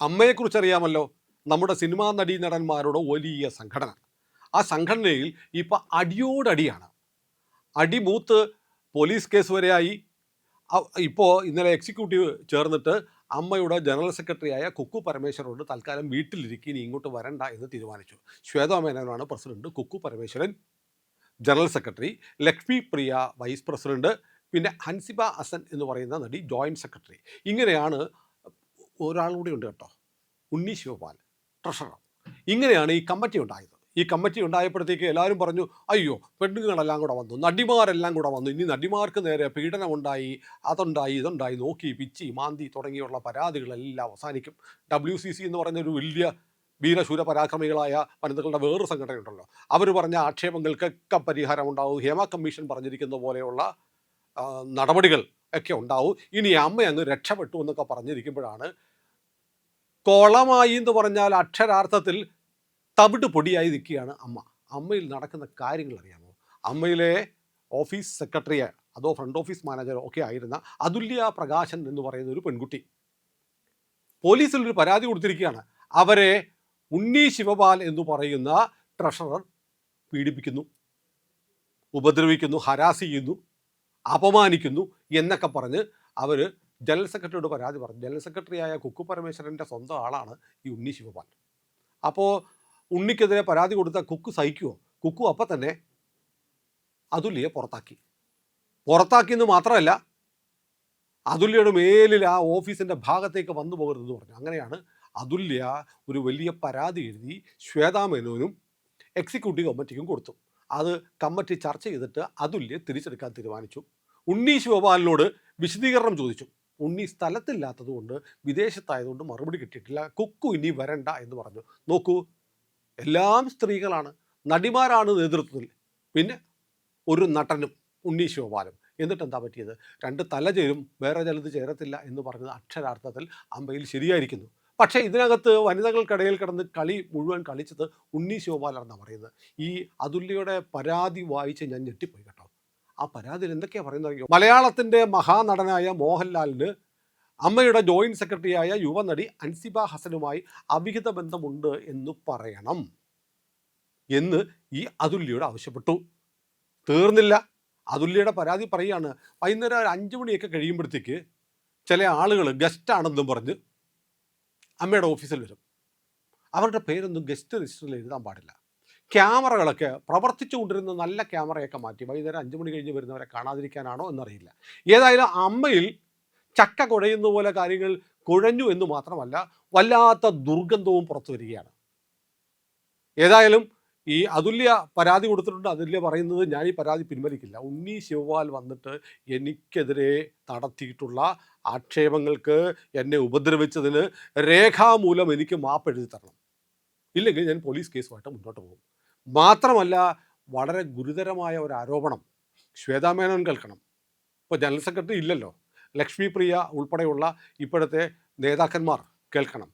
അമ്മയെക്കുറിച്ച് അറിയാമല്ലോ. നമ്മുടെ സിനിമാ നടീനടന്മാരുടെ വലിയ സംഘടന. ആ സംഘടനയിൽ ഇപ്പം അടിയോടടിയാണ്. അടിമൂത്ത് പോലീസ് കേസ് വരെയായി. ഇപ്പോൾ ഇന്നലെ എക്സിക്യൂട്ടീവ് ചേർന്നിട്ട് അമ്മയുടെ ജനറൽ സെക്രട്ടറിയായ കുക്കു പരമേശ്വരനോട് തൽക്കാലം വീട്ടിലിരിക്കി ഇനി ഇങ്ങോട്ട് വരണ്ട എന്ന് തീരുമാനിച്ചു. ശ്വേതാ മേനോനാണ് president, Kukku Parameswaran general secretary, Lakshmi Priya vice president, പിന്നെ ഹൻസിബ ഹസൻ എന്ന് പറയുന്ന നടി ജോയിന്റ് സെക്രട്ടറി. ഇങ്ങനെയാണ്. ഒരാൾ കൂടി ഉണ്ട് കേട്ടോ, ഉണ്ണി ശിവപാൽ ട്രഷറർ. ഇങ്ങനെയാണ് ഈ കമ്മിറ്റി ഉണ്ടായത്. ഈ കമ്മിറ്റി ഉണ്ടായപ്പോഴത്തേക്ക് എല്ലാവരും പറഞ്ഞു, അയ്യോ പെണ്ണുങ്ങളെല്ലാം കൂടെ വന്നു, നടിമാരെല്ലാം കൂടെ വന്നു, ഇനി നടിമാർക്ക് നേരെ പീഡനമുണ്ടായി, അതുണ്ടായി, ഇതുണ്ടായി, നോക്കി പിച്ചി മാന്തി തുടങ്ങിയുള്ള പരാതികളെല്ലാം അവസാനിക്കും. WCC എന്ന് പറഞ്ഞൊരു വലിയ വീരശൂര പരാക്രമികളായ വനിതകളുടെ വേറൊരു സംഘടനയുണ്ടല്ലോ, അവർ പറഞ്ഞ ആക്ഷേപങ്ങൾക്കൊക്കെ പരിഹാരം ഉണ്ടാവും. ഹേമ കമ്മീഷൻ പറഞ്ഞിരിക്കുന്ന പോലെയുള്ള നടപടികൾ ഒക്കെ ഉണ്ടാവും. ഇനി അമ്മ അങ്ങ് രക്ഷപ്പെട്ടു എന്നൊക്കെ പറഞ്ഞിരിക്കുമ്പോഴാണ് കോളമായി എന്ന് പറഞ്ഞാൽ അക്ഷരാർത്ഥത്തിൽ തവിട് പൊടിയായി നിൽക്കുകയാണ് അമ്മ. അമ്മയിൽ നടക്കുന്ന കാര്യങ്ങൾ അറിയാമോ? അമ്മയിലെ ഓഫീസ് സെക്രട്ടറി അതോ ഫ്രണ്ട് ഓഫീസ് മാനേജറോ ഒക്കെ ആയിരുന്ന അതുല്യ പ്രകാശൻ എന്ന് പറയുന്ന ഒരു പെൺകുട്ടി പോലീസിൽ ഒരു പരാതി കൊടുത്തിരിക്കുകയാണ്. അവരെ ഉണ്ണി ശിവപാൽ എന്ന് പറയുന്ന ട്രഷറർ പീഡിപ്പിക്കുന്നു, ഉപദ്രവിക്കുന്നു, ഹരാസ് ചെയ്യുന്നു, അപമാനിക്കുന്നു എന്നൊക്കെ പറഞ്ഞ് അവർ ജനറൽ സെക്രട്ടറിയോട് പരാതി പറഞ്ഞു. ജനറൽ സെക്രട്ടറിയായ കുക്കു പരമേശ്വരൻ്റെ സ്വന്തം ആളാണ് ഈ ഉണ്ണി ശിവപാൽ. അപ്പോൾ ഉണ്ണിക്കെതിരെ പരാതി കൊടുത്ത കുക്കു സഹിക്കുമോ? കുക്കു അപ്പം തന്നെ അതുല്യയെ പുറത്താക്കിയെന്ന് മാത്രമല്ല, അതുല്യയുടെ മേലിൽ ആ ഓഫീസിൻ്റെ ഭാഗത്തേക്ക് വന്നു പോകരുതെന്ന് പറഞ്ഞു. അങ്ങനെയാണ് അതുല്യ ഒരു വലിയ പരാതി എഴുതി ശ്വേതാ മേനോനും എക്സിക്യൂട്ടീവ് കമ്മിറ്റിക്കും കൊടുത്തു. അത് കമ്മിറ്റി ചർച്ച ചെയ്തിട്ട് അതുല്യ തിരിച്ചെടുക്കാൻ തീരുമാനിച്ചു. ഉണ്ണി ശിവപാലിനോട് വിശദീകരണം ചോദിച്ചു. ഉണ്ണി സ്ഥലത്തില്ലാത്തത് കൊണ്ട്, വിദേശത്തായതുകൊണ്ട് മറുപടി കിട്ടിയിട്ടില്ല. കുക്കു ഇനി വരണ്ട എന്ന് പറഞ്ഞു. നോക്കൂ, എല്ലാം സ്ത്രീകളാണ്, നടിമാരാണ് നേതൃത്വത്തിൽ, പിന്നെ ഒരു നടനും ഉണ്ണി ശിവപാലും. എന്നിട്ട് എന്താ പറ്റിയത്? രണ്ട് തല ചേരും, വേറെ ചിലത് ചേരത്തില്ല എന്ന് പറഞ്ഞത് അക്ഷരാർത്ഥത്തിൽ അമ്പയിൽ ശരിയായിരിക്കുന്നു. പക്ഷേ ഇതിനകത്ത് വനിതകൾക്കിടയിൽ കിടന്ന് കളി മുഴുവൻ കളിച്ചത് ഉണ്ണി ശിവപാലാണെന്നാണ് പറയുന്നത്. ഈ അതുല്യയുടെ പരാതി വായിച്ച് ഞാൻ ഞെട്ടിപ്പോയി കേട്ടോ. ആ പരാതിയിൽ എന്തൊക്കെയാണ് പറയുന്നത് അറിയോ? മലയാളത്തിൻ്റെ മഹാനടനായ മോഹൻലാലിന് അമ്മയുടെ ജോയിന്റ് സെക്രട്ടറിയായ യുവനടി ഹൻസിബ ഹസനുമായി അവിഹിത ബന്ധമുണ്ട് എന്ന് പറയണം എന്ന് ഈ അതുല്യയോട് ആവശ്യപ്പെട്ടു. തീർന്നില്ല, അതുല്യയുടെ പരാതി പറയുകയാണ്. വൈകുന്നേരം ഒരു 5 മണിയൊക്കെ കഴിയുമ്പോഴത്തേക്ക് ചില ആളുകൾ ഗസ്റ്റാണെന്നും പറഞ്ഞ് അമ്മയുടെ ഓഫീസിൽ വരും. അവരുടെ പേരൊന്നും ഗസ്റ്റ് രജിസ്റ്ററിൽ എഴുതാൻ പാടില്ല. ക്യാമറകളൊക്കെ പ്രവർത്തിച്ചു കൊണ്ടിരുന്ന നല്ല ക്യാമറയൊക്കെ മാറ്റി വൈകുന്നേരം 5 മണി കഴിഞ്ഞ് വരുന്നവരെ കാണാതിരിക്കാനാണോ എന്നറിയില്ല. ഏതായാലും അമ്മയിൽ ചക്ക കുഴയുന്ന പോലെ കാര്യങ്ങൾ കുഴഞ്ഞു എന്ന് മാത്രമല്ല, വല്ലാത്ത ദുർഗന്ധവും പുറത്തു വരികയാണ്. ഏതായാലും ഈ അതുല്യ പരാതി കൊടുത്തിട്ടുണ്ട്. അതുല്യ പറയുന്നത്, ഞാൻ ഈ പരാതി പിൻവലിക്കില്ല. ഉണ്ണി ശിവപാൽ വന്നിട്ട് എനിക്കെതിരെ നടത്തിയിട്ടുള്ള ആക്ഷേപങ്ങൾക്ക്, എന്നെ ഉപദ്രവിച്ചതിന് രേഖാമൂലം എനിക്ക് മാപ്പ് എഴുതി തരണം, ഇല്ലെങ്കിൽ ഞാൻ പോലീസ് കേസുമായിട്ട് മുന്നോട്ട് പോകും. മാത്രമല്ല, വളരെ ഗുരുതരമായ ഒരു ആരോപണം ശ്വേതാ മേനോൻ കേൾക്കണം. ഇപ്പോൾ ജനറൽ സെക്രട്ടറി ഇല്ലല്ലോ, ലക്ഷ്മി പ്രിയ ഉൾപ്പെടെയുള്ള ഇപ്പോഴത്തെ നേതാക്കന്മാർ കേൾക്കണം.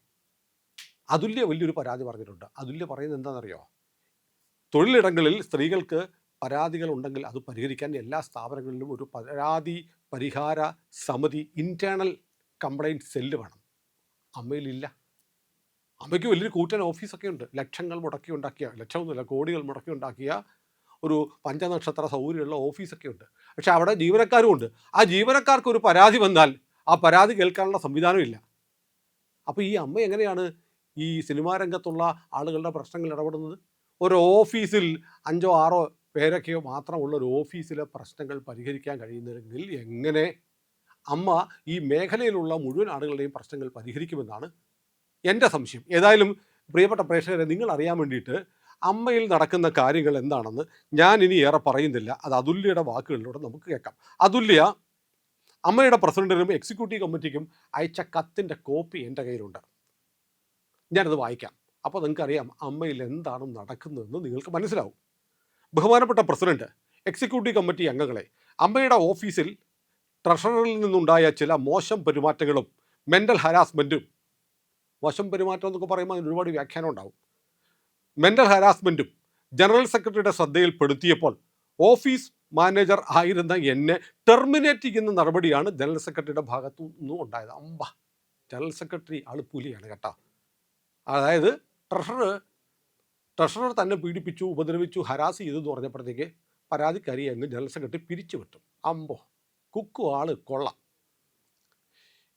അതുല്യ വലിയൊരു പരാതി പറഞ്ഞിട്ടുണ്ട്. അതുല്യ പറയുന്നത് എന്താണെന്നറിയോ? തൊഴിലിടങ്ങളിൽ സ്ത്രീകൾക്ക് പരാതികൾ ഉണ്ടെങ്കിൽ അത് പരിഹരിക്കാൻ എല്ലാ സ്ഥാപനങ്ങളിലും ഒരു പരാതി പരിഹാര സമിതി, ഇൻറ്റേർണൽ കംപ്ലൈൻറ്റ് സെല്ല് വേണം. അമ്മയിലില്ല. അമ്മയ്ക്ക് വലിയൊരു കൂറ്റൻ ഓഫീസൊക്കെ ഉണ്ട്. ലക്ഷങ്ങൾ മുടക്കി ഉണ്ടാക്കിയ, ലക്ഷമൊന്നുമില്ല, കോടികൾ മുടക്കി ഉണ്ടാക്കിയ ഒരു പഞ്ചനക്ഷത്ര സൗകര്യമുള്ള ഓഫീസൊക്കെ ഉണ്ട്. പക്ഷെ അവിടെ ജീവനക്കാരും ഉണ്ട്. ആ ജീവനക്കാർക്ക് ഒരു പരാതി വന്നാൽ ആ പരാതി കേൾക്കാനുള്ള സംവിധാനമില്ല. അപ്പോൾ ഈ അമ്മ എങ്ങനെയാണ് ഈ സിനിമാ രംഗത്തുള്ള ആളുകളുടെ പ്രശ്നങ്ങൾ ഇടപെടുന്നത്? ഒരു ഓഫീസിൽ 5 or 6 പേരൊക്കെയോ മാത്രമുള്ള ഒരു ഓഫീസിലെ പ്രശ്നങ്ങൾ പരിഹരിക്കാൻ കഴിയുന്നില്ലെങ്കിൽ എങ്ങനെ അമ്മ ഈ മേഖലയിലുള്ള മുഴുവൻ ആളുകളുടെയും പ്രശ്നങ്ങൾ പരിഹരിക്കുമെന്നാണ് എൻ്റെ സംശയം. ഏതായാലും പ്രിയപ്പെട്ട പ്രേക്ഷകരെ, നിങ്ങൾ അറിയാൻ വേണ്ടിയിട്ട് അമ്മയിൽ നടക്കുന്ന കാര്യങ്ങൾ എന്താണെന്ന് ഞാൻ ഇനി ഏറെ പറയുന്നില്ല. അത് അതുല്യയുടെ വാക്കുകളിലൂടെ നമുക്ക് കേൾക്കാം. അതുല്യ അമ്മയുടെ പ്രസിഡന്റിനും എക്സിക്യൂട്ടീവ് കമ്മിറ്റിക്കും അയച്ച കത്തിൻ്റെ കോപ്പി എൻ്റെ കയ്യിലുണ്ട്. ഞാനത് വായിക്കാം. അപ്പോൾ നിങ്ങൾക്കറിയാം അമ്മയിൽ എന്താണ് നടക്കുന്നതെന്ന് നിങ്ങൾക്ക് മനസ്സിലാവും. ബഹുമാനപ്പെട്ട പ്രസിഡന്റ്, എക്സിക്യൂട്ടീവ് കമ്മിറ്റി അംഗങ്ങളെ, അമ്മയുടെ ഓഫീസിൽ ട്രഷററിൽ നിന്നുണ്ടായ ചില മോശം പെരുമാറ്റങ്ങളും മെൻ്റൽ ഹരാസ്മെൻറ്റും, മോശം പെരുമാറ്റം എന്നൊക്കെ പറയുമ്പോൾ അതിന് ഒരുപാട് വ്യാഖ്യാനം ഉണ്ടാവും, മെൻ്റൽ ഹരാസ്മെൻറ്റും ജനറൽ സെക്രട്ടറിയുടെ ശ്രദ്ധയിൽപ്പെടുത്തിയപ്പോൾ ഓഫീസ് മാനേജർ ആയിരുന്ന എന്നെ ടെർമിനേറ്റ് ചെയ്യുന്ന നടപടിയാണ് ജനറൽ സെക്രട്ടറിയുടെ ഭാഗത്തു നിന്നും ഉണ്ടായത്. ജനറൽ സെക്രട്ടറി ആൾ പുലിയാണ് കേട്ടോ. അതായത് ട്രഷറർ തന്നെ പീഡിപ്പിച്ചു, ഉപദ്രവിച്ചു, ഹരാസ് ചെയ്തു എന്ന് പറഞ്ഞപ്പോഴത്തേക്ക് പരാതിക്കാരി അങ്ങ് ജനറൽ സെക്രട്ടറി പിരിച്ചു വിട്ടു. അമ്പോ, കുക്കു ആള് കൊള്ളാം.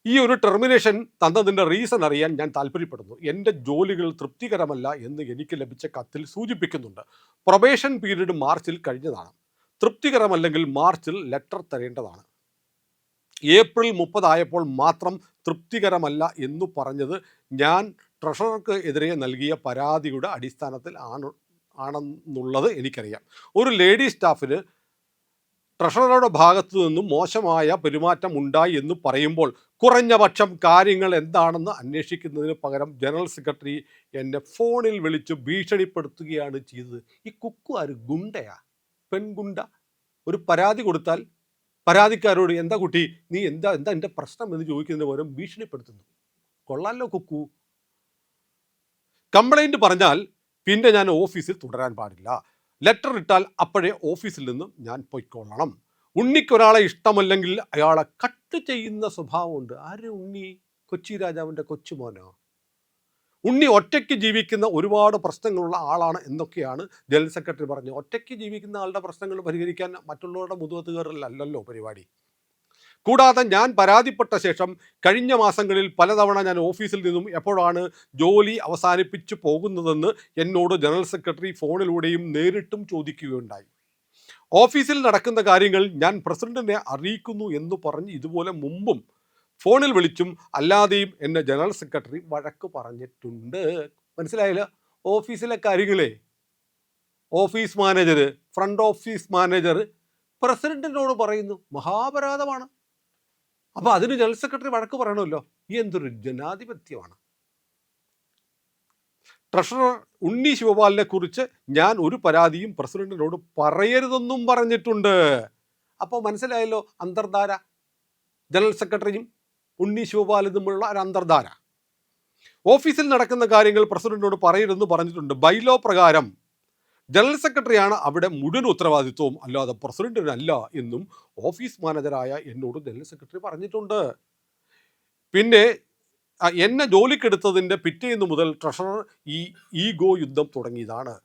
ഈ ഒരു ടെർമിനേഷൻ തന്നതിൻ്റെ റീസൺ അറിയാൻ ഞാൻ താല്പര്യപ്പെടുന്നു. എൻ്റെ ജോലികൾ തൃപ്തികരമല്ല എന്ന് എനിക്ക് ലഭിച്ച കത്തിൽ സൂചിപ്പിക്കുന്നുണ്ട്. പ്രൊബേഷൻ പീരീഡ് മാർച്ചിൽ കഴിഞ്ഞതാണ്. തൃപ്തികരമല്ലെങ്കിൽ മാർച്ചിൽ ലെറ്റർ തരേണ്ടതാണ്. ഏപ്രിൽ 30 ആയപ്പോൾ മാത്രം തൃപ്തികരമല്ല എന്ന് പറഞ്ഞത് ഞാൻ ട്രഷറർക്ക് എതിരെ നൽകിയ പരാതിയുടെ അടിസ്ഥാനത്തിൽ ആണെന്നുള്ളത് എനിക്കറിയാം. ഒരു ലേഡി സ്റ്റാഫിന് ട്രഷററുടെ ഭാഗത്തു നിന്നും മോശമായ പെരുമാറ്റം ഉണ്ടായി എന്ന് പറയുമ്പോൾ കുറഞ്ഞ പക്ഷം കാര്യങ്ങൾ എന്താണെന്ന് അന്വേഷിക്കുന്നതിന് പകരം ജനറൽ സെക്രട്ടറി എന്നെ ഫോണിൽ വിളിച്ച് ഭീഷണിപ്പെടുത്തുകയാണ് ചെയ്തത്. ഈ കുക്കു ആര്, ഗുണ്ടയാ, പെൺഗുണ്ട? ഒരു പരാതി കൊടുത്താൽ പരാതിക്കാരോട് എന്താ കുട്ടി, നീ എന്താ എൻ്റെ പ്രശ്നം എന്ന് ചോദിക്കുന്നതിന് പകരം ഭീഷണിപ്പെടുത്തുന്നു. കൊള്ളാലോ കുക്കു. കംപ്ലൈൻറ്റ് പറഞ്ഞാൽ പിന്നെ ഞാൻ ഓഫീസിൽ തുടരാൻ പാടില്ല. ലെറ്റർ ഇട്ടാൽ അപ്പോഴേ ഓഫീസിൽ നിന്നും ഞാൻ പൊയ്ക്കൊള്ളണം. ഉണ്ണിക്കൊരാളെ ഇഷ്ടമല്ലെങ്കിൽ അയാളെ കട്ട് ചെയ്യുന്ന സ്വഭാവമുണ്ട്. ആര് ഉണ്ണി? കൊച്ചി രാജാവിൻ്റെ കൊച്ചുമോനോ? ഉണ്ണി ഒറ്റയ്ക്ക് ജീവിക്കുന്ന ഒരുപാട് പ്രശ്നങ്ങളുള്ള ആളാണ് എന്നൊക്കെയാണ് ജനറൽ സെക്രട്ടറി പറഞ്ഞത്. ഒറ്റയ്ക്ക് ജീവിക്കുന്ന ആളുടെ പ്രശ്നങ്ങൾ പരിഹരിക്കാൻ മറ്റുള്ളവരുടെ മുതുകത്ത് കയറലല്ലോ പരിപാടി. കൂടാതെ ഞാൻ പരാതിപ്പെട്ട ശേഷം കഴിഞ്ഞ മാസങ്ങളിൽ പലതവണ ഞാൻ ഓഫീസിൽ നിന്നും എപ്പോഴാണ് ജോലി അവസാനിപ്പിച്ചു പോകുന്നതെന്ന് എന്നോട് ജനറൽ സെക്രട്ടറി ഫോണിലൂടെയും നേരിട്ടും ചോദിക്കുകയുണ്ടായി. ഓഫീസിൽ നടക്കുന്ന കാര്യങ്ങൾ ഞാൻ പ്രസിഡന്റിനെ അറിയിക്കുന്നു എന്ന് പറഞ്ഞ് ഇതുപോലെ മുമ്പും ഫോണിൽ വിളിച്ചും അല്ലാതെയും എന്നെ ജനറൽ സെക്രട്ടറി വഴക്ക് പറഞ്ഞിട്ടുണ്ട്. മനസ്സിലായില്ല? ഓഫീസിലെ കാര്യങ്ങളെ office manager, front office manager പ്രസിഡന്റിനോട് പറയുന്നു, മഹാപരാധമാണ്. അപ്പോൾ അതിന് ജനറൽ സെക്രട്ടറി വഴക്ക് പറയണമല്ലോ. എന്തൊരു ജനാധിപത്യമാണ്. ട്രഷറർ ഉണ്ണി ശിവപാലിനെ കുറിച്ച് ഞാൻ ഒരു പരാതിയും പ്രസിഡന്റിനോട് പറയരുതെന്നും പറഞ്ഞിട്ടുണ്ട്. അപ്പോൾ മനസ്സിലായല്ലോ അന്തർധാര. ജനറൽ സെക്രട്ടറിയും ഉണ്ണി ശിവപാലും തമ്മിലുള്ള ഒരു അന്തർധാര. ഓഫീസിൽ നടക്കുന്ന കാര്യങ്ങൾ പ്രസിഡന്റിനോട് പറയരുതെന്ന് പറഞ്ഞിട്ടുണ്ട്. ബൈലോ പ്രകാരം ജനറൽ സെക്രട്ടറിയാണ് അവിടെ മുഴുവൻ ഉത്തരവാദിത്വവും, അല്ലാതെ പ്രസിഡന്റിനല്ല എന്നും ഓഫീസ് മാനേജറായ എന്നോട് ജനറൽ സെക്രട്ടറി പറഞ്ഞിട്ടുണ്ട്. പിന്നെ എന്നെ ജോലിക്കെടുത്തതിൻ്റെ പിറ്റേന്ന് മുതൽ ട്രഷറർ ഈ ഈഗോ യുദ്ധം തുടങ്ങിയതാണ്.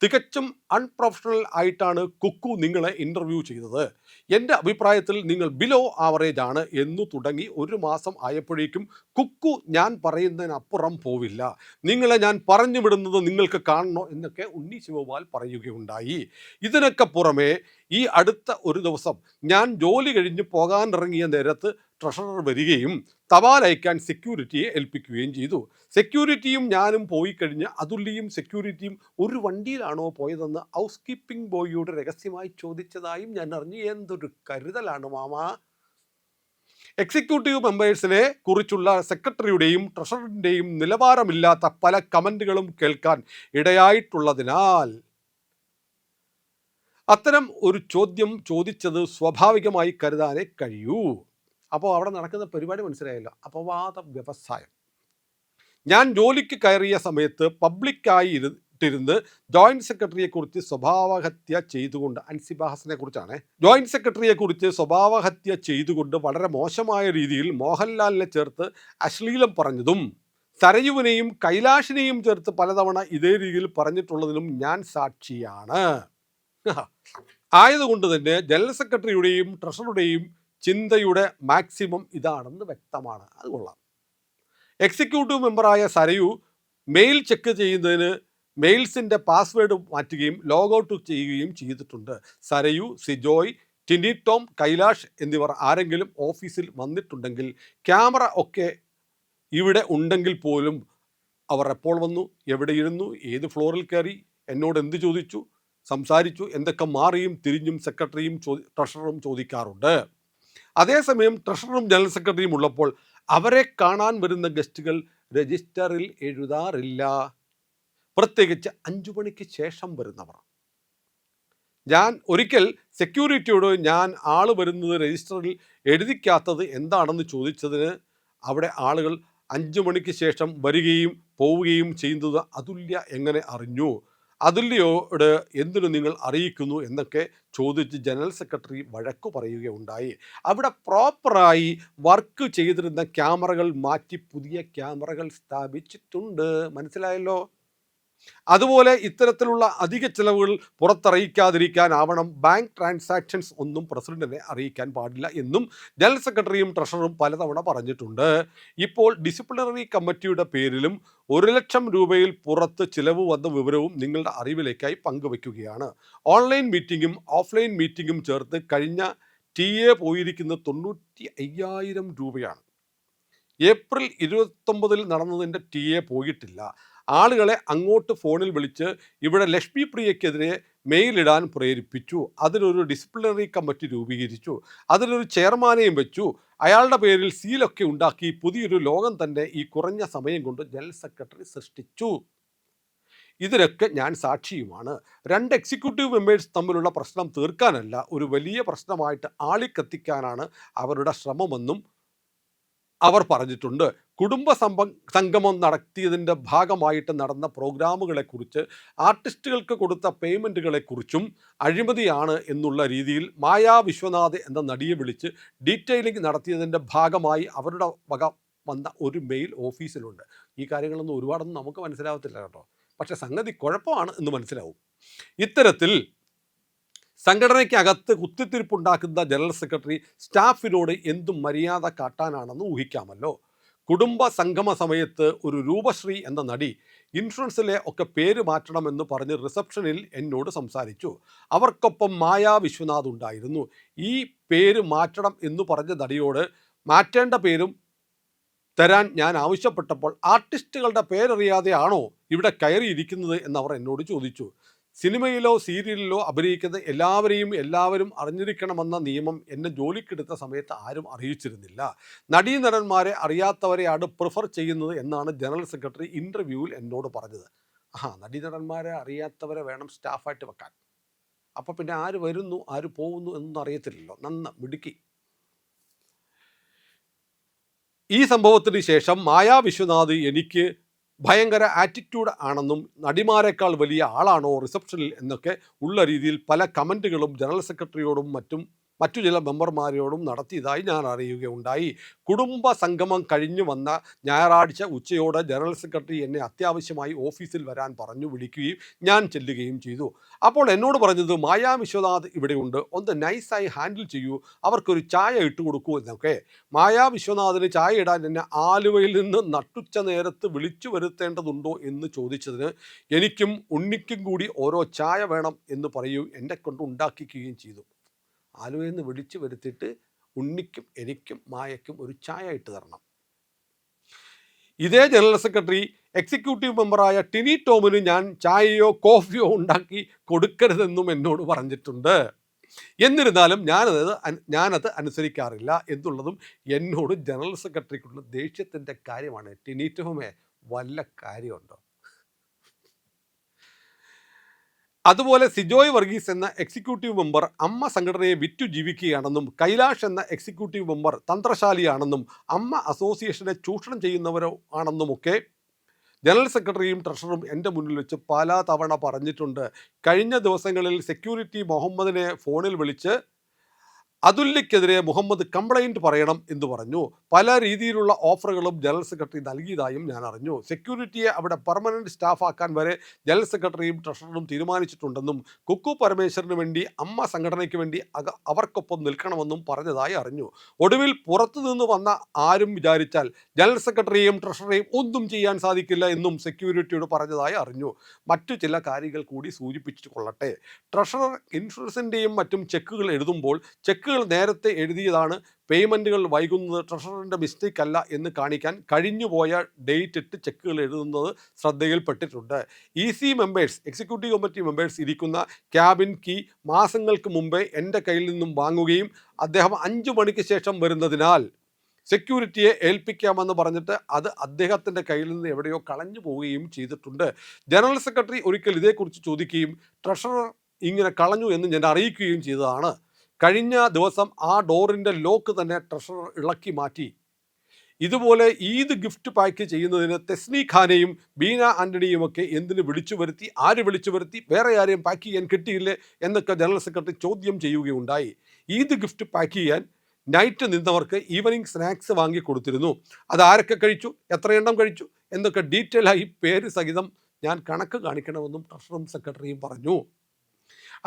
തികച്ചും അൺപ്രൊഫഷണൽ ആയിട്ടാണ് കുക്കു നിങ്ങളെ ഇൻ്റർവ്യൂ ചെയ്തത്. എൻ്റെ അഭിപ്രായത്തിൽ നിങ്ങൾ ബിലോ ആവറേജ് ആണ് എന്നു തുടങ്ങി ഒരു മാസം ആയപ്പോഴേക്കും കുക്കു ഞാൻ പറയുന്നതിനപ്പുറം പോവില്ല. നിങ്ങളെ ഞാൻ പറഞ്ഞു വിടുന്നത് നിങ്ങൾക്ക് കാണണോ എന്നൊക്കെ ഉണ്ണി ശിവപാൽ പറയുകയുണ്ടായി. ഇതിനൊക്കെ പുറമെ ഈ അടുത്ത ഒരു ദിവസം ഞാൻ ജോലി കഴിഞ്ഞ് പോകാനിറങ്ങിയ നേരത്ത് ട്രഷറർ വരികയും തപാൽ അയക്കാൻ സെക്യൂരിറ്റിയെ ഏൽപ്പിക്കുകയും ചെയ്തു. സെക്യൂരിറ്റിയും ഞാനും പോയി കഴിഞ്ഞ് അതുല്യയും സെക്യൂരിറ്റിയും ഒരു വണ്ടിയിലാണോ പോയതെന്ന് ഹൗസ് കീപ്പിംഗ് ബോയിയോട് രഹസ്യമായി ചോദിച്ചതായും ഞാൻ അറിഞ്ഞു. എന്തൊരു കരുതലാണ് മാമാ. എക്സിക്യൂട്ടീവ് മെമ്പേഴ്സിനെ കുറിച്ചുള്ള സെക്രട്ടറിയുടെയും ട്രഷററിൻ്റെയും നിലവാരമില്ലാത്ത പല കമൻറ്റുകളും കേൾക്കാൻ ഇടയായിട്ടുള്ളതിനാൽ അത്തരം ഒരു ചോദ്യം ചോദിച്ചത് സ്വാഭാവികമായി കരുതാനേ കഴിയൂ. അപ്പോൾ അവിടെ നടക്കുന്ന പരിപാടി മനസ്സിലായല്ലോ, അപവാദ വ്യവസായം. ഞാൻ ജോലിക്ക് കയറിയ സമയത്ത് പബ്ലിക്കായി ഇരുന്ന് ജോയിന്റ് സെക്രട്ടറിയെക്കുറിച്ച് സ്വഭാവഹത്യ ചെയ്തുകൊണ്ട്, അൻസിബാഹസിനെ കുറിച്ചാണ്, ജോയിന്റ് സെക്രട്ടറിയെക്കുറിച്ച് സ്വഭാവഹത്യ ചെയ്തുകൊണ്ട് വളരെ മോശമായ രീതിയിൽ മോഹൻലാലിനെ ചേർത്ത് അശ്ലീലം പറഞ്ഞതും സരയുവിനെയും കൈലാഷിനെയും ചേർത്ത് പലതവണ ഇതേ രീതിയിൽ പറഞ്ഞിട്ടുള്ളതിനും ഞാൻ സാക്ഷിയാണ്. ആയതുകൊണ്ട് തന്നെ ജനറൽ സെക്രട്ടറിയുടെയും ട്രഷററുടെയും ചിന്തയുടെ മാക്സിമം ഇതാണെന്ന് വ്യക്തമാണ്. അത് കൊള്ളാം. എക്സിക്യൂട്ടീവ് മെമ്പറായ സരയു മെയിൽ ചെക്ക് ചെയ്യുന്നതിന് മെയിൽസിൻ്റെ പാസ്വേഡ് മാറ്റുകയും ലോഗൗട്ട് ചെയ്യുകയും ചെയ്തിട്ടുണ്ട്. സരയു, സിജോയ്, ടിനി ടോം, കൈലാഷ് എന്നിവർ ആരെങ്കിലും ഓഫീസിൽ വന്നിട്ടുണ്ടെങ്കിൽ ക്യാമറ ഒക്കെ ഇവിടെ ഉണ്ടെങ്കിൽ പോലും അവർ എപ്പോൾ വന്നു, എവിടെ ഇരുന്നു, ഏത് ഫ്ലോറിൽ കയറി, എന്നോട് എന്ത് ചോദിച്ചു, സംസാരിച്ചു, എന്തൊക്കെ മാറിയും തിരിഞ്ഞും സെക്രട്ടറിയും ട്രഷററും ചോദിക്കാറുണ്ട്. അതേസമയം ട്രഷററും ജനറൽ സെക്രട്ടറിയും ഉള്ളപ്പോൾ അവരെ കാണാൻ വരുന്ന ഗസ്റ്റുകൾ രജിസ്റ്ററിൽ എഴുതാറില്ല, പ്രത്യേകിച്ച് 5 മണിക്ക് ശേഷം വരുന്നവർ. ഞാൻ ഒരിക്കൽ സെക്യൂരിറ്റിയോട് ഞാൻ ആൾ വരുന്നത് രജിസ്റ്ററിൽ എഴുതിക്കാത്തത് എന്താണെന്ന് ചോദിച്ചതിന് അവിടെ ആളുകൾ 5 മണിക്ക് ശേഷം വരികയും പോവുകയും ചെയ്യുന്നത് അതുല്യ എങ്ങനെ അറിഞ്ഞു, അതുല്യോട് എന്തിനു നിങ്ങൾ അറിയിക്കുന്നു എന്നൊക്കെ ചോദിച്ച് ജനറൽ സെക്രട്ടറി വഴക്കു പറയുകയുണ്ടായി. അവിടെ പ്രോപ്പറായി വർക്ക് ചെയ്തിരുന്ന ക്യാമറകൾ മാറ്റി പുതിയ ക്യാമറകൾ സ്ഥാപിച്ചിട്ടുണ്ട്. മനസ്സിലായല്ലോ? അതുപോലെ ഇത്തരത്തിലുള്ള അധിക ചെലവുകൾ പുറത്തറിയിക്കാതിരിക്കാനാവണം ബാങ്ക് ട്രാൻസാക്ഷൻസ് ഒന്നും പ്രസിഡന്റിനെ അറിയിക്കാൻ പാടില്ല എന്നും ജനറൽ സെക്രട്ടറിയും ട്രഷററും പലതവണ പറഞ്ഞിട്ടുണ്ട്. ഇപ്പോൾ ഡിസിപ്ലിനറി കമ്മിറ്റിയുടെ പേരിലും 1,00,000 രൂപയിൽ പുറത്ത് ചിലവ് വന്ന വിവരവും നിങ്ങളുടെ അറിവിലേക്കായി പങ്കുവയ്ക്കുകയാണ്. ഓൺലൈൻ മീറ്റിംഗും ഓഫ്ലൈൻ മീറ്റിംഗും ചേർത്ത് കഴിഞ്ഞ TA പോയിരിക്കുന്നത് 95,000 രൂപയാണ്. ഏപ്രിൽ 29 നടന്നതിൻ്റെ TA പോയിട്ടില്ല. ആളുകളെ അങ്ങോട്ട് ഫോണിൽ വിളിച്ച് ഇവിടെ ലക്ഷ്മി പ്രിയക്കെതിരെ മെയിലിടാൻ പ്രേരിപ്പിച്ചു. അതിനൊരു ഡിസിപ്ലിനറി കമ്മിറ്റി രൂപീകരിച്ചു. അതിനൊരു ചെയർമാനെയും വെച്ചു. അയാളുടെ പേരിൽ സീലൊക്കെ ഉണ്ടാക്കി പുതിയൊരു ലോകം തന്നെ ഈ കുറഞ്ഞ സമയം കൊണ്ട് ജനറൽ സെക്രട്ടറി സൃഷ്ടിച്ചു. ഇതിനൊക്കെ ഞാൻ സാക്ഷിയുമാണ്. 2 എക്സിക്യൂട്ടീവ് മെമ്പേഴ്സ് തമ്മിലുള്ള പ്രശ്നം തീർക്കാനല്ല, ഒരു വലിയ പ്രശ്നമായിട്ട് ആളിക്കത്തിക്കാനാണ് അവരുടെ ശ്രമമെന്നും അവർ പറഞ്ഞിട്ടുണ്ട്. കുടുംബ സംഗമം നടത്തിയതിൻ്റെ ഭാഗമായിട്ട് നടന്ന പ്രോഗ്രാമുകളെക്കുറിച്ച് ആർട്ടിസ്റ്റുകൾക്ക് കൊടുത്ത പേയ്മെൻറ്റുകളെക്കുറിച്ചും അഴിമതിയാണ് എന്നുള്ള രീതിയിൽ മായാ വിശ്വനാഥ് എന്ന നടിയെ വിളിച്ച് ഡീറ്റെയിലിംഗ് നടത്തിയതിൻ്റെ ഭാഗമായി അവരുടെ വക വന്ന ഒരു മെയിൽ ഓഫീസിലുണ്ട്. ഈ കാര്യങ്ങളൊന്നും ഒരുപാടൊന്നും നമുക്ക് മനസ്സിലാവത്തില്ല കേട്ടോ, പക്ഷെ സംഗതി കുഴപ്പമാണ് എന്ന് മനസ്സിലാവും. ഇത്തരത്തിൽ സംഘടനയ്ക്കകത്ത് കുത്തിത്തിരിപ്പുണ്ടാക്കുന്ന ജനറൽ സെക്രട്ടറി സ്റ്റാഫിനോട് എന്തും മര്യാദ കാട്ടാനാണെന്ന് ഊഹിക്കാമല്ലോ. കുടുംബ സംഗമ സമയത്ത് ഒരു രൂപശ്രീ എന്ന നടി ഇൻഷുറൻസിലെ ഒക്കെ പേര് മാറ്റണമെന്ന് പറഞ്ഞ് റിസപ്ഷനിൽ എന്നോട് സംസാരിച്ചു. അവർക്കൊപ്പം മായാ വിശ്വനാഥ് ഉണ്ടായിരുന്നു. ഈ പേര് മാറ്റണം എന്ന് പറഞ്ഞ നടിയോട് മാറ്റേണ്ട പേരും തരാൻ ഞാൻ ആവശ്യപ്പെട്ടപ്പോൾ ആർട്ടിസ്റ്റുകളുടെ പേരറിയാതെയാണോ ഇവിടെ കയറിയിരിക്കുന്നത് എന്നവർ എന്നോട് ചോദിച്ചു. സിനിമയിലോ സീരിയലിലോ അഭിനയിക്കുന്ന എല്ലാവരും അറിഞ്ഞിരിക്കണമെന്ന നിയമം എന്നെ ജോലിക്കെടുത്ത സമയത്ത് ആരും അറിയിച്ചിരുന്നില്ല. നടീനടന്മാരെ അറിയാത്തവരെയാണ് പ്രിഫർ ചെയ്യുന്നത് എന്നാണ് ജനറൽ സെക്രട്ടറി ഇൻ്റർവ്യൂവിൽ എന്നോട് പറഞ്ഞത്. നടീനടന്മാരെ അറിയാത്തവരെ വേണം സ്റ്റാഫായിട്ട് വെക്കാൻ. അപ്പോൾ പിന്നെ ആര് വരുന്നു ആര് പോകുന്നു എന്നൊന്നും അറിയത്തില്ലല്ലോ. മിടുക്കി. ഈ സംഭവത്തിന് ശേഷം മായാ വിശ്വനാഥ് എനിക്ക് ഭയങ്കര ആറ്റിറ്റ്യൂഡ് ആണെന്നും നടിമാരെക്കാൾ വലിയ ആളാണോ റിസപ്ഷനിൽ എന്നൊക്കെ ഉള്ള രീതിയിൽ പല കമൻറ്റുകളും ജനറൽ സെക്രട്ടറിയോടും മറ്റു ചില മെമ്പർമാരോടും നടത്തിയതായി ഞാൻ അറിയുകയുണ്ടായി. കുടുംബ സംഗമം കഴിഞ്ഞു വന്ന ഞായറാഴ്ച ഉച്ചയോടെ ജനറൽ സെക്രട്ടറി എന്നെ അത്യാവശ്യമായി ഓഫീസിൽ വരാൻ പറഞ്ഞു വിളിക്കുകയും ഞാൻ ചെല്ലുകയും ചെയ്തു. അപ്പോൾ എന്നോട് പറഞ്ഞത് മായാ വിശ്വനാഥ് ഇവിടെയുണ്ട്, ഒന്ന് നൈസായി ഹാൻഡിൽ ചെയ്യൂ, അവർക്കൊരു ചായ ഇട്ട് കൊടുക്കൂ എന്നൊക്കെ. മായാ വിശ്വനാഥിന് ചായ ഇടാൻ എന്നെ ആലുവയിൽ നിന്ന് നട്ടുച്ച നേരത്ത് വിളിച്ചു വരുത്തേണ്ടതുണ്ടോ എന്ന് ചോദിച്ചതിന് എനിക്കും ഉണ്ണിക്കും കൂടി ഓരോ ചായ വേണം എന്ന് പറയൂ എന്നെ കൊണ്ട് ഉണ്ടാക്കിക്കുകയും ചെയ്തു. ആലുവയിൽ നിന്ന് വിളിച്ചു വരുത്തിയിട്ട് ഉണ്ണിക്കും എനിക്കും മായയ്ക്കും ഒരു ചായ ഇട്ട് തരണം. ഇതേ ജനറൽ സെക്രട്ടറി എക്സിക്യൂട്ടീവ് മെമ്പറായ ടിനി ടോമിന് ഞാൻ ചായയോ കോഫിയോ ഉണ്ടാക്കി കൊടുക്കരുതെന്നും എന്നോട് പറഞ്ഞിട്ടുണ്ട്. എന്നിരുന്നാലും ഞാനത് അനുസരിക്കാറില്ല എന്നുള്ളതും എന്നോട് ജനറൽ സെക്രട്ടറിക്കുള്ള ദേഷ്യത്തിൻ്റെ കാര്യമാണ്. ടിനി ടോമേ, വല്ല കാര്യമുണ്ടോ? അതുപോലെ സിജോയ് വർഗീസ് എന്ന എക്സിക്യൂട്ടീവ് മെമ്പർ അമ്മ സംഘടനയെ വിറ്റു ജീവിക്കുകയാണെന്നും കൈലാഷ് എന്ന എക്സിക്യൂട്ടീവ് മെമ്പർ തന്ത്രശാലിയാണെന്നും അമ്മ അസോസിയേഷനെ ചൂഷണം ചെയ്യുന്നവരോ ആണെന്നുമൊക്കെ ജനറൽ സെക്രട്ടറിയും ട്രഷററും എൻ്റെ മുന്നിൽ വെച്ച് പല തവണ പറഞ്ഞിട്ടുണ്ട്. കഴിഞ്ഞ ദിവസങ്ങളിൽ സെക്യൂരിറ്റി മുഹമ്മദിനെ ഫോണിൽ വിളിച്ച് അതുല്യക്കെതിരെ മുഹമ്മദ് കംപ്ലൈൻറ്റ് പറയണം എന്ന് പറഞ്ഞു. പല രീതിയിലുള്ള ഓഫറുകളും ജനറൽ സെക്രട്ടറി നൽകിയതായും ഞാൻ അറിഞ്ഞു. സെക്യൂരിറ്റിയെ അവിടെ പെർമനൻറ്റ് സ്റ്റാഫാക്കാൻ വരെ ജനറൽ സെക്രട്ടറിയും ട്രഷററും തീരുമാനിച്ചിട്ടുണ്ടെന്നും കുക്കു പരമേശ്വരന് വേണ്ടി അമ്മ സംഘടനയ്ക്ക് വേണ്ടി അവർക്കൊപ്പം നിൽക്കണമെന്നും പറഞ്ഞതായി അറിഞ്ഞു. ഒടുവിൽ പുറത്തുനിന്ന് വന്ന ആരും വിചാരിച്ചാൽ ജനറൽ സെക്രട്ടറിയെയും ട്രഷററെയും ഒന്നും ചെയ്യാൻ സാധിക്കില്ല എന്നും സെക്യൂരിറ്റിയോട് പറഞ്ഞതായി അറിഞ്ഞു. മറ്റു ചില കാര്യങ്ങൾ കൂടി സൂചിപ്പിച്ചു കൊള്ളട്ടെ. ട്രഷറർ ഇൻഷുറൻസിൻ്റെയും മറ്റും ചെക്കുകൾ എഴുതുമ്പോൾ ചെക്കുകൾ നേരത്തെ എഴുതിയതാണ്, പേയ്മെൻറ്റുകൾ വൈകുന്നത് ട്രഷററിൻ്റെ മിസ്റ്റേക്ക് അല്ല എന്ന് കാണിക്കാൻ കഴിഞ്ഞുപോയ ഡേറ്റ് ഇട്ട് ചെക്കുകൾ എഴുതുന്നത് ശ്രദ്ധയിൽപ്പെട്ടിട്ടുണ്ട്. EC members, executive committee members ഇരിക്കുന്ന ക്യാബിൻ കീ മാസങ്ങൾക്ക് മുമ്പേ എൻ്റെ കയ്യിൽ നിന്നും വാങ്ങുകയും അദ്ദേഹം 5 മണിക്ക് ശേഷം വരുന്നതിനാൽ സെക്യൂരിറ്റിയെ ഏൽപ്പിക്കാമെന്ന് പറഞ്ഞിട്ട് അത് അദ്ദേഹത്തിൻ്റെ കയ്യിൽ നിന്ന് എവിടെയോ കളഞ്ഞു പോവുകയും ചെയ്തിട്ടുണ്ട്. ജനറൽ സെക്രട്ടറി ഒരിക്കൽ ഇതേക്കുറിച്ച് ചോദിക്കുകയും ട്രഷറർ ഇങ്ങനെ കളഞ്ഞു എന്ന് ഞാൻ അറിയിക്കുകയും ചെയ്തതാണ്. കഴിഞ്ഞ ദിവസം ആ ഡോറിൻ്റെ ലോക്ക് തന്നെ ട്രഷറർ ഇളക്കി മാറ്റി. ഇതുപോലെ ഈദ് ഗിഫ്റ്റ് പാക്ക് ചെയ്യുന്നതിന് തെസ്നി ഖാനെയും ബീന ആൻ്റണിയും ഒക്കെ എന്തിന് വിളിച്ചു വരുത്തി, ആര് വിളിച്ചു വരുത്തി, വേറെ ആരെയും പാക്ക് ചെയ്യാൻ കിട്ടിയില്ലേ എന്നൊക്കെ ജനറൽ സെക്രട്ടറി ചോദ്യം ചെയ്യുകയുണ്ടായി. ഈദ് ഗിഫ്റ്റ് പാക്ക് ചെയ്യാൻ നൈറ്റ് നിന്നവർക്ക് ഈവനിങ് സ്നാക്സ് വാങ്ങി കൊടുത്തിരുന്നു. അതാരൊക്കെ കഴിച്ചു, എത്രയെണ്ണം കഴിച്ചു എന്നൊക്കെ ഡീറ്റെയിൽ ആയി പേര് സഹിതം ഞാൻ കണക്ക് കാണിക്കണമെന്നും ട്രഷററും സെക്രട്ടറിയും പറഞ്ഞു.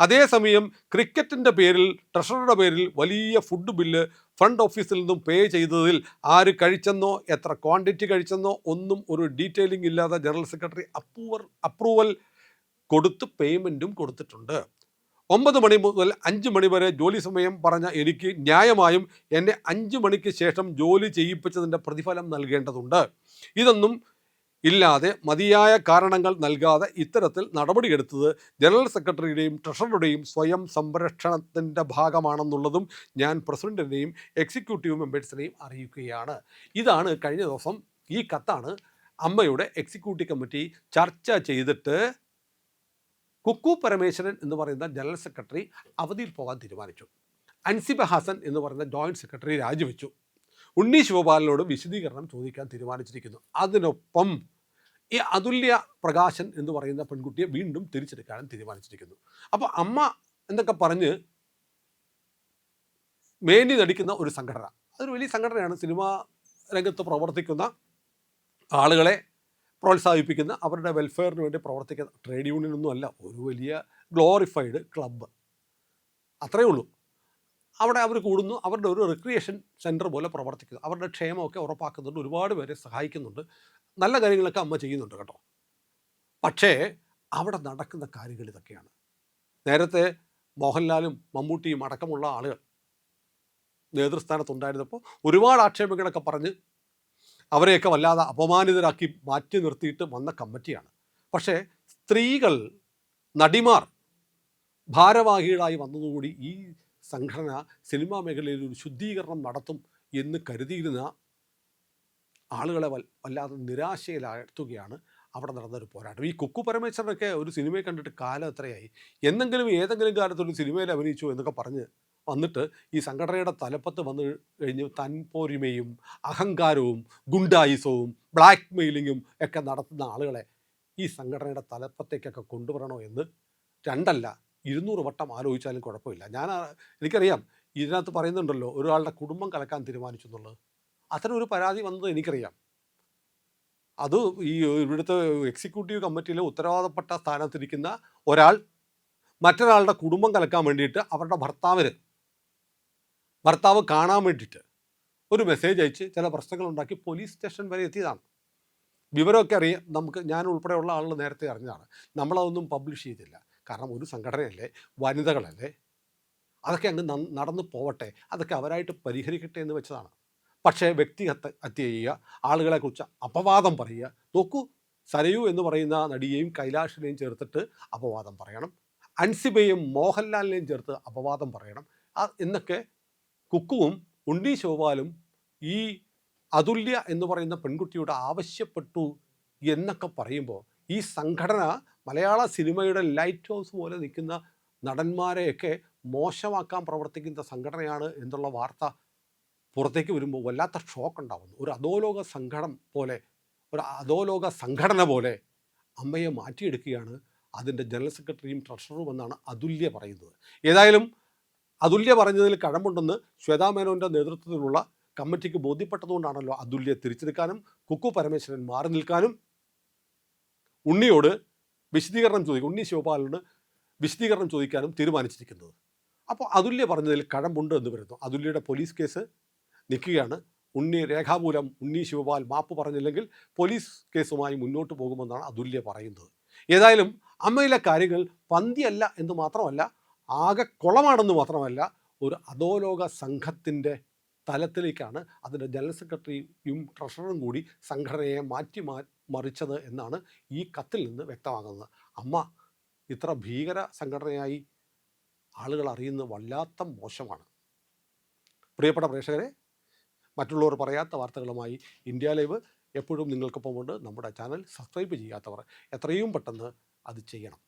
അതേസമയം ക്രിക്കറ്റിൻ്റെ പേരിൽ, ട്രഷററുടെ പേരിൽ വലിയ ഫുഡ് ബില്ല് ഫ്രണ്ട് ഓഫീസിൽ നിന്നും പേ ചെയ്തതിൽ ആര് കഴിച്ചെന്നോ എത്ര ക്വാണ്ടിറ്റി കഴിച്ചെന്നോ ഒന്നും ഒരു ഡീറ്റെയിലിംഗ് ഇല്ലാതെ ജനറൽ സെക്രട്ടറി അപ്രൂവൽ കൊടുത്ത് പേയ്മെൻറ്റും കൊടുത്തിട്ടുണ്ട്. 9 മണി മുതൽ 5 മണി വരെ ജോലി സമയം പറഞ്ഞ എനിക്ക് ന്യായമായും എന്നെ 5 മണിക്ക് ശേഷം ജോലി ചെയ്യിപ്പിച്ചതിൻ്റെ പ്രതിഫലം നൽകേണ്ടതുണ്ട്. ഇതൊന്നും ഇല്ലാതെ മതിയായ കാരണങ്ങൾ നൽകാതെ ഇത്തരത്തിൽ നടപടിയെടുത്തത് ജനറൽ സെക്രട്ടറിയുടെയും ട്രഷററുടെയും സ്വയം സംരക്ഷണത്തിൻ്റെ ഭാഗമാണെന്നുള്ളതും ഞാൻ പ്രസിഡന്റിനെയും എക്സിക്യൂട്ടീവ് മെമ്പേഴ്സിനെയും അറിയിക്കുകയാണ്. ഇതാണ് കഴിഞ്ഞ ദിവസം ഈ കത്താണ് അമ്മയുടെ എക്സിക്യൂട്ടീവ് കമ്മിറ്റി ചർച്ച ചെയ്തിട്ട് കുക്കു പരമേശ്വരൻ എന്ന് പറയുന്ന ജനറൽ സെക്രട്ടറി അവധിയിൽ പോകാൻ തീരുമാനിച്ചു. അൻസിബ ഹസൻ എന്ന് പറയുന്ന ജോയിൻറ്റ് സെക്രട്ടറി രാജിവെച്ചു. ഉണ്ണി ശിവപാലനോട് വിശദീകരണം ചോദിക്കാൻ തീരുമാനിച്ചിരിക്കുന്നു. അതിനൊപ്പം ഈ അതുല്യ പ്രകാശൻ എന്ന് പറയുന്ന പെൺകുട്ടിയെ വീണ്ടും തിരിച്ചെടുക്കാനും തീരുമാനിച്ചിരിക്കുന്നു. അപ്പോൾ അമ്മ എന്തൊക്കെ പറഞ്ഞ് മേനി നടിക്കുന്ന ഒരു സംഘടന, അതൊരു വലിയ സംഘടനയാണ്. സിനിമാ രംഗത്ത് പ്രവർത്തിക്കുന്ന ആളുകളെ പ്രോത്സാഹിപ്പിക്കുന്ന, അവരുടെ വെൽഫെയറിന് വേണ്ടി പ്രവർത്തിക്കുന്ന ട്രേഡ് യൂണിയനൊന്നും അല്ല, ഒരു വലിയ ഗ്ലോറിഫൈഡ് ക്ലബ്ബ്, അത്രയേ ഉള്ളൂ. അവിടെ അവർ കൂടുന്നു, അവരുടെ ഒരു റിക്രിയേഷൻ സെൻറ്റർ പോലെ പ്രവർത്തിക്കുന്നു, അവരുടെ ക്ഷേമമൊക്കെ ഉറപ്പാക്കുന്നുണ്ട്, ഒരുപാട് പേരെ സഹായിക്കുന്നുണ്ട്, നല്ല കാര്യങ്ങളൊക്കെ അമ്മ ചെയ്യുന്നുണ്ട് കേട്ടോ. പക്ഷേ അവിടെ നടക്കുന്ന കാര്യങ്ങൾ ഇതൊക്കെയാണ്. നേരത്തെ മോഹൻലാലും മമ്മൂട്ടിയും അടക്കമുള്ള ആളുകൾ നേതൃസ്ഥാനത്തുണ്ടായിരുന്നപ്പോൾ ഒരുപാട് ആക്ഷേപങ്ങളൊക്കെ പറഞ്ഞ് അവരെയൊക്കെ വല്ലാതെ അപമാനിതരാക്കി മാറ്റി നിർത്തിയിട്ട് വന്ന കമ്മിറ്റിയാണ്. പക്ഷേ സ്ത്രീകൾ, നടിമാർ ഭാരവാഹികളായി വന്നതുകൂടി ഈ സംഘടന സിനിമാ മേഖലയിൽ ഒരു ശുദ്ധീകരണം നടത്തും എന്ന് കരുതിയിരുന്ന ആളുകളെ വല്ലാതെ നിരാശയിലാഴ്ത്തുകയാണ് അവിടെ നടന്നൊരു പോരാട്ടം. ഈ കുക്കു പരമേശ്വരനൊക്കെ ഒരു സിനിമയെ കണ്ടിട്ട് കാലം എത്രയായി, എന്നെങ്കിലും ഏതെങ്കിലും കാലത്തൊരു സിനിമയിൽ അഭിനയിച്ചു എന്നൊക്കെ പറഞ്ഞ് വന്നിട്ട് ഈ സംഘടനയുടെ തലപ്പത്ത് വന്നു കഴിഞ്ഞ് തൻപോരിമയും അഹങ്കാരവും ഗുണ്ടായിസവും ബ്ലാക്ക് മെയിലിങ്ങും ഒക്കെ നടത്തുന്ന ആളുകളെ ഈ സംഘടനയുടെ തലപ്പത്തേക്കൊക്കെ കൊണ്ടുവരണോ എന്ന് 200 വട്ടം ആലോചിച്ചാലും കുഴപ്പമില്ല. എനിക്കറിയാം ഇതിനകത്ത് പറയുന്നുണ്ടല്ലോ ഒരാളുടെ കുടുംബം കലക്കാൻ തീരുമാനിച്ചു എന്നുള്ളത്. അത്തരം ഒരു പരാതി വന്നത് എനിക്കറിയാം. അത് ഈ ഇവിടുത്തെ എക്സിക്യൂട്ടീവ് കമ്മിറ്റിയിലെ ഉത്തരവാദപ്പെട്ട സ്ഥാനത്തിരിക്കുന്ന ഒരാൾ മറ്റൊരാളുടെ കുടുംബം കലക്കാൻ വേണ്ടിയിട്ട് അവരുടെ ഭർത്താവ് കാണാൻ വേണ്ടിയിട്ട് ഒരു മെസ്സേജ് അയച്ച് ചില പ്രശ്നങ്ങളുണ്ടാക്കി പോലീസ് സ്റ്റേഷൻ വരെ എത്തിയതാണ്. വിവരമൊക്കെ അറിയാം, ഞാൻ ഉൾപ്പെടെയുള്ള ആളുകൾ നേരത്തെ അറിഞ്ഞതാണ്. നമ്മളതൊന്നും പബ്ലിഷ് ചെയ്തില്ല, കാരണം ഒരു സംഘടനയല്ലേ, വനിതകളല്ലേ, അതൊക്കെ അങ്ങ് നടന്നു പോവട്ടെ, അതൊക്കെ അവരായിട്ട് പരിഹരിക്കട്ടെ എന്ന് വെച്ചതാണ്. പക്ഷേ വ്യക്തിഹത്യ ചെയ്യുക, ആളുകളെക്കുറിച്ച് അപവാദം പറയുക. നോക്കൂ, സരയു എന്ന് പറയുന്ന നടിയെയും കൈലാഷിനെയും ചേർത്തിട്ട് അപവാദം പറയണം, അൻസിബയും മോഹൻലാലിനെയും ചേർത്ത് അപവാദം പറയണം എന്നൊക്കെ കുക്കുവും ഉണ്ണി ശോഭാലും ഈ അതുല്യ എന്ന് പറയുന്ന പെൺകുട്ടിയോട് ആവശ്യപ്പെട്ടു എന്നൊക്കെ പറയുമ്പോൾ ഈ സംഘടന മലയാള സിനിമയുടെ ലൈറ്റ് ഹൗസ് പോലെ നിൽക്കുന്ന നടന്മാരെയൊക്കെ മോശമാക്കാൻ പ്രവർത്തിക്കുന്ന സംഘടനയാണ് എന്നുള്ള വാർത്ത പുറത്തേക്ക് വരുമ്പോൾ വല്ലാത്ത ഷോക്ക് ഉണ്ടാകുന്നു. ഒരു അധോലോക സംഘടന പോലെ അമ്മയെ മാറ്റിയെടുക്കുകയാണ് അതിൻ്റെ ജനറൽ സെക്രട്ടറിയും ട്രഷററും എന്നാണ് അതുല്യ പറയുന്നത്. ഏതായാലും അതുല്യ പറഞ്ഞതിൽ കഴമ്പുണ്ടെന്ന് ശ്വേതാ മേനോൻ്റെ നേതൃത്വത്തിലുള്ള കമ്മിറ്റിക്ക് ബോധ്യപ്പെട്ടതുകൊണ്ടാണല്ലോ അതുല്യ തിരിച്ചെടുക്കാനും കുക്കു പരമേശ്വരൻ മാറി നിൽക്കാനും ഉണ്ണി ശിവപാലനോട് വിശദീകരണം ചോദിക്കാനും തീരുമാനിച്ചിരിക്കുന്നത്. അപ്പോൾ അതുല്യ പറഞ്ഞതിൽ കഴമ്പുണ്ട് എന്ന് വരുന്നു. അതുല്യയുടെ പോലീസ് കേസ് നിൽക്കുകയാണ്. രേഖാമൂലം ഉണ്ണി ശിവപാൽ മാപ്പ് പറഞ്ഞില്ലെങ്കിൽ പോലീസ് കേസുമായി മുന്നോട്ട് പോകുമെന്നാണ് അതുല്യ പറയുന്നത്. ഏതായാലും അമ്മയിലെ കാര്യങ്ങൾ പന്തിയല്ല എന്ന് മാത്രമല്ല, ആകെ കുളമാണെന്ന് മാത്രമല്ല, ഒരു അധോലോക സംഘത്തിൻ്റെ തലത്തിലേക്കാണ് അതിൻ്റെ ജനറൽ സെക്രട്ടറിയും ട്രഷററും കൂടി സംഘടനയെ മറിച്ചത് എന്നാണ് ഈ കത്തിൽ നിന്ന് വ്യക്തമാകുന്നത്. അമ്മ ഇത്ര ഭീകര സംഘടനയായി ആളുകൾ അറിയുന്നത് വല്ലാത്ത മോശമാണ്. പ്രിയപ്പെട്ട പ്രേക്ഷകരെ, മറ്റുള്ളവർ പറയാത്ത വാർത്തകളുമായി ഇന്ത്യ ലൈവ് എപ്പോഴും നിങ്ങൾക്കൊപ്പമുണ്ട്. നമ്മുടെ ചാനൽ സബ്സ്ക്രൈബ് ചെയ്യാത്തവർ എത്രയും പെട്ടെന്ന് അത് ചെയ്യണം.